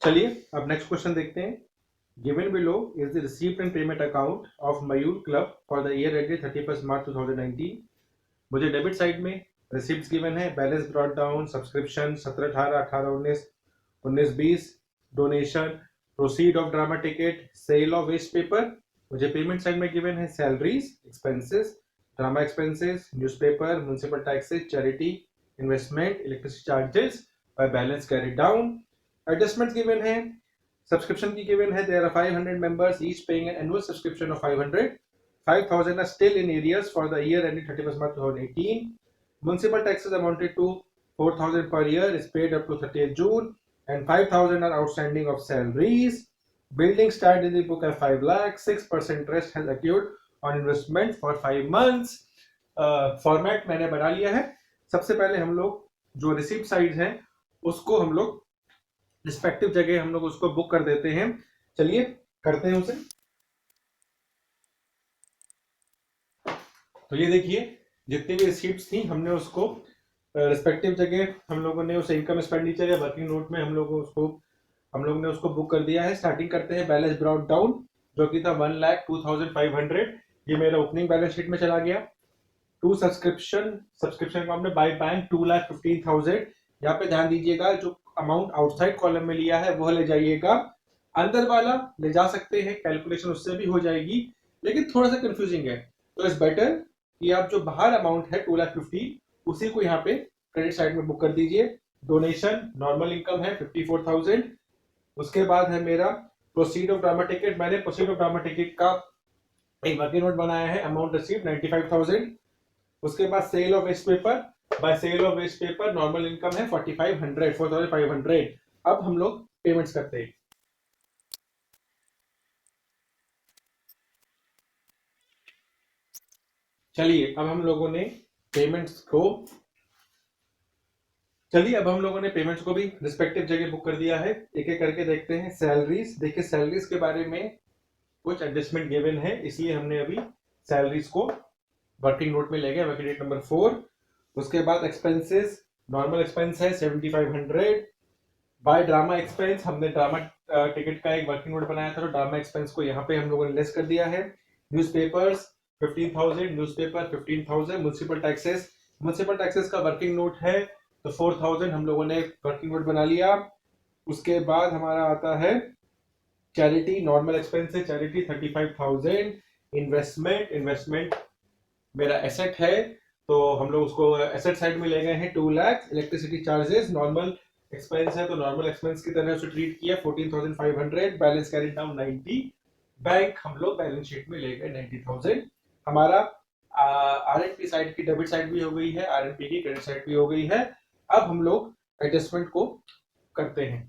चलिए अब next question देखते हैं। Given below is the receipt and payment account of Mayur club for the year ended 31 March 2019। मुझे debit side में receipts given है, balance brought down, subscription 17/18, 18/19, 19/20, donation, proceed of drama ticket, sale of waste paper. मुझे payment side में given है salaries, expenses, drama expenses, newspaper, municipal taxes, charity, investment, electricity charges by balance carry down. Adjustments given है, subscription की given है, there are 500 members each paying an annual subscription of 500 are still in arrears for the year ending 31st March 2018. Municipal taxes amounted to 4,000 per year is paid up to 30th June and 5,000 are outstanding of salaries. Building start in the book at 5 lakh, 6% interest has accrued on investment for 5 months. Format मैंने बना लिया है। सबसे पहले हम लोग जो receipt side है उसको हम लोग रिस्पेक्टिव जगह हम लोग उसको बुक कर देते हैं। चलिए करते हैं उसे। तो ये देखिए जितनी भी रिसीप्ट्स थी हमने उसको रिस्पेक्टिव जगह हम लोगों ने उसे इनकम एक्सपेंडिचर या वर्किंग नोट में हम लोग ने उसको बुक कर दिया है। स्टार्टिंग करते हैं बैलेंस ब्रॉट डाउन जो कि था 1,02,500। ये मेरा ओपनिंग बैलेंस शीट में चला गया। टू सब्सक्रिप्शन को हमने बाय बैंक 2,15,000। यहाँ पे ध्यान दीजिएगा जो अमाउंट आउटसाइड कॉलम में लिया है वो ले जाइएगा, अंदर वाला ले जा सकते हैं, कैलकुलेशन उससे भी हो जाएगी, लेकिन थोड़ा सा कंफ्यूजिंग है। तो इट्स बेटर कि आप जो बाहर अमाउंट है 2,50,000 उसी को यहाँ पे क्रेडिट साइड में बुक कर दीजिए। डोनेशन नॉर्मल इनकम है 54,000। उसके बाद है मेरा प्रोसीड ऑफ ड्रामा टिकट। मैंने प्रोसीड ऑफ ड्रामा टिकट का एक वर्किंग नोट बनाया है, अमाउंट रिसीव 95,000। उसके बाद sale of waste paper, by sale of waste paper normal income है 4,500। अब हम लोग पेमेंट्स करते हैं। चलिए अब हम लोगों ने पेमेंट्स को भी रिस्पेक्टिव जगह बुक कर दिया है। एक एक करके देखते हैं। सैलरीज, देखिए सैलरीज के बारे में कुछ एडजस्टमेंट गिवन है, इसलिए हमने अभी सैलरीज को वर्किंग नोट में ले गए, वर्किंग डेट नंबर 4। उसके बाद एक्सपेंसेस, नॉर्मल एक्सपेंस है 7,500। बाय ड्रामा एक्सपेंस, हमने ड्रामा टिकट का एक वर्किंग नोट बनाया था, तो ड्रामा एक्सपेंस को यहाँ पे हम लोगों ने लेस कर दिया है। Newspapers 15,000, newspaper 15,000। म्युनिसिपल टैक्सेस का वर्किंग नोट है तो 4,000 हम लोगों ने वर्किंग नोट बना लिया। उसके बाद हमारा आता है चैरिटी, नॉर्मल एक्सपेंस है चैरिटी 35,000। इन्वेस्टमेंट मेरा एसेट है तो हम लोग उसको एसेट साइड में ले गए हैं 2 lakh. Electricity charges normal expense है तो नॉर्मल एक्सपेंस की तरह उसे ट्रीट किया 14,500। Balance carry down 90। बैंक हम लोग बैलेंस शीट में ले गए 90,000। हमारा आरएनपी साइड की डेबिट साइड भी हो गई है, आरएनपी की क्रेडिट साइड भी हो गई है। अब हम लोग एडजस्टमेंट को करते हैं।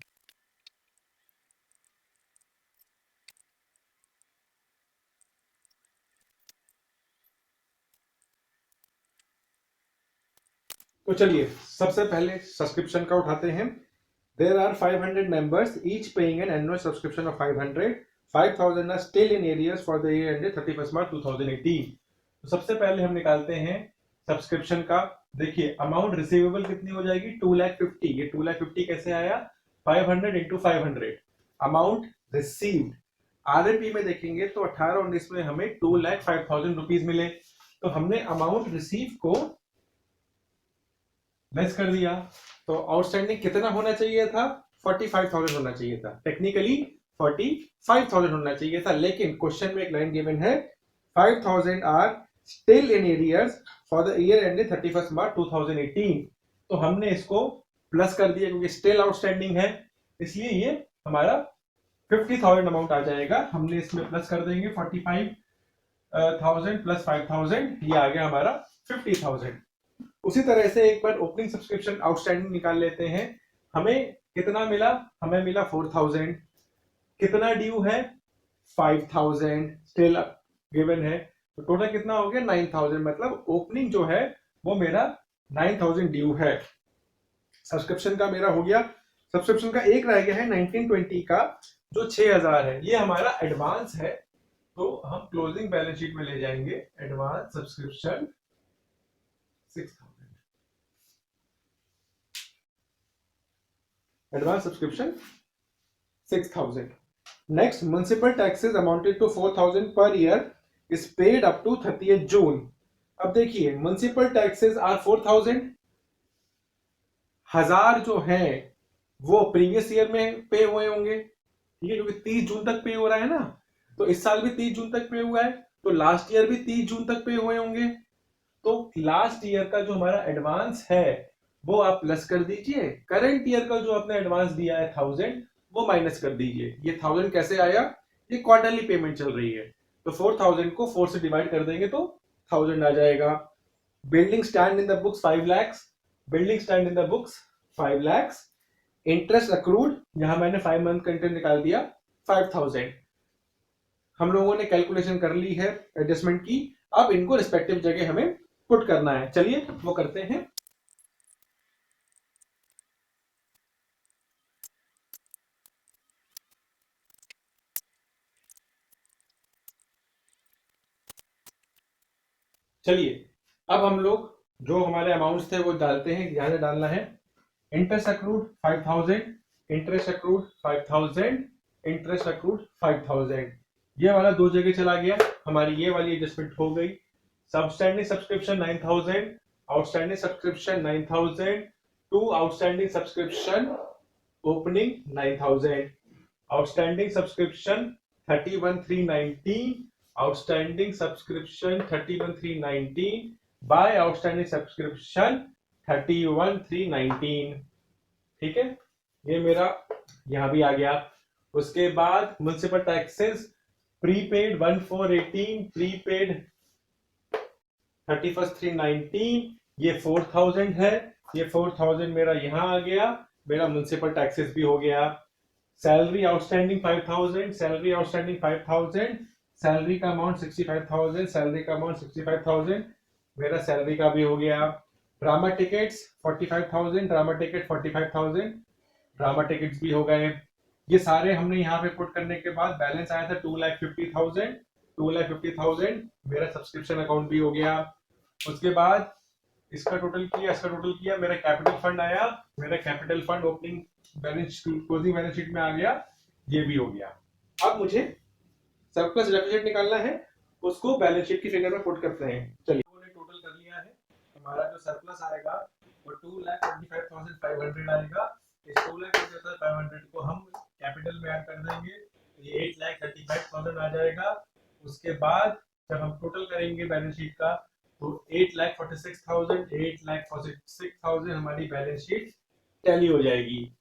तो चलिए सबसे पहले सब्सक्रिप्शन का उठाते हैं। There are 500 members, each paying an annual subscription of 500. 5,000 are still in arrears for the year ended 31st March 2018. तो सबसे पहले हम निकालते हैं सब्सक्रिप्शन का। देखिए अमाउंट रिसीवेबल कितनी हो जाएगी 2,50,000। ये 2,50,000 कैसे आया, 500 इंटू 500। अमाउंट रिसीव्ड आरएनपी में देखेंगे तो 18-19 में हमें 2,05,000 रुपीज मिले, तो हमने अमाउंट रिसीव को लेस कर दिया। तो आउटस्टैंडिंग कितना होना चाहिए था, 45,000 होना चाहिए था। टेक्निकली 45,000 होना चाहिए था, लेकिन क्वेश्चन में एक लाइन गिवन है 5,000 are still in arrears for the year ended 31st March 2018। तो हमने इसको प्लस कर दिया क्योंकि स्टिल आउटस्टैंडिंग है, इसलिए ये हमारा 50,000 अमाउंट आ जाएगा। हमने इसमें प्लस कर देंगे 45,000 प्लस 5,000, ये आ गया हमारा 50,000। उसी तरह से एक बार ओपनिंग सब्सक्रिप्शन आउटस्टैंडिंग निकाल लेते हैं। हमें कितना मिला, हमें मिला 4,000। कितना ड्यू है 5,000 स्टिल गिवन है, तो टोटल कितना हो गया 9,000। मतलब ओपनिंग जो है वो मेरा 9,000 ड्यू है। सब्सक्रिप्शन का मेरा हो गया, सब्सक्रिप्शन का एक रह गया है 1920 का जो 6,000 है, ये हमारा एडवांस है, तो हम क्लोजिंग बैलेंस शीट में ले जाएंगे advance subscription 6,000। Advance subscription 6,000. Next, municipal taxes amounted to 4,000 per year is paid up to 30th June. अब देखिए म्युनिसिपल टैक्सेस आर 4,000. हजार जो है वो प्रीवियस ईयर में पे हुए होंगे, ठीक है, क्योंकि 30 जून तक पे हो रहा है ना, तो इस साल भी 30 जून तक पे हुआ है, तो लास्ट ईयर भी 30 जून तक पे हुए होंगे. तो लास्ट ईयर का जो हमारा एडवांस है वो आप प्लस कर दीजिए, करंट ईयर का जो आपने एडवांस दिया है 1000 वो माइनस कर दीजिए. ये 1000 कैसे आया, ये क्वार्टरली पेमेंट चल रही है, तो 4000 को 4 से डिवाइड कर देंगे तो 1000 आ जाएगा. Building stand in the books 5 lakhs, building stand in the books 5 lakhs. Interest accrued, यहां मैंने 5 मंथ कंटेंट निकाल दिया 5000. हम लोगों ने कैलकुलेशन कर ली है एडजस्टमेंट की, अब इनको रिस्पेक्टिव जगह हमें पुट करना है. चलिए वो करते हैं. चलिए अब हम लोग जो हमारे अमाउंट्स थे वो डालते हैं. यहां से डालना है interest accrued 5000, interest accrued 5000, interest accrued 5000. ये वाला दो जगह चला गया, हमारी ये वाली एडजस्टमेंट हो गई. सबस्टैंडिंग subscription 9000, outstanding subscription 9000, to outstanding subscription opening 9000, outstanding subscription 31319, outstanding subscription 31319 by outstanding subscription 31319. ठीक है, ये मेरा यहां भी आ गया. उसके बाद municipal taxes prepaid 1418, prepaid 31st 319, ये 4000 है. ये 4000 मेरा यहां आ गया, मेरा म्युनिसिपल टैक्सेस भी हो गया. Salary outstanding 5000, salary outstanding 5000, salary का अमाउंट 65,000, सैलरी का अमाउंट 65,000, मेरा सैलरी का भी हो गया. Drama tickets 45,000, drama ticket 45,000, drama tickets भी हो गए. ये सारे हमने यहाँ पे पुट करने के बाद बैलेंस आया था 2,50,000, 2,50,000 मेरा सब्सक्रिप्शन अकाउंट भी हो गया. उसके बाद इसका टोटल किया, इसका टोटल किया, मेरा कैपिटल फंड आया, मेरा capital fund opening balance closing balance sheet में आ गया, ये भी हो गया. अब मुझे सरप्लस डेफिसिट निकालना है, उसको बैलेंस शीट की फिगर में पुट करते हैं. चलिए हमने टोटल कर लिया है. हमारा जो सरप्लस आएगा वो 2,25,500 आएगा. इस 2,25,500 को हम कैपिटल में ऐड कर देंगे, ये 8,35,000 आ जाएगा. उसके बाद जब हम टोटल करेंगे बैलेंस शीट का तो 8,46,000 हमारी बैलेंस शीट टैली हो जाएगी.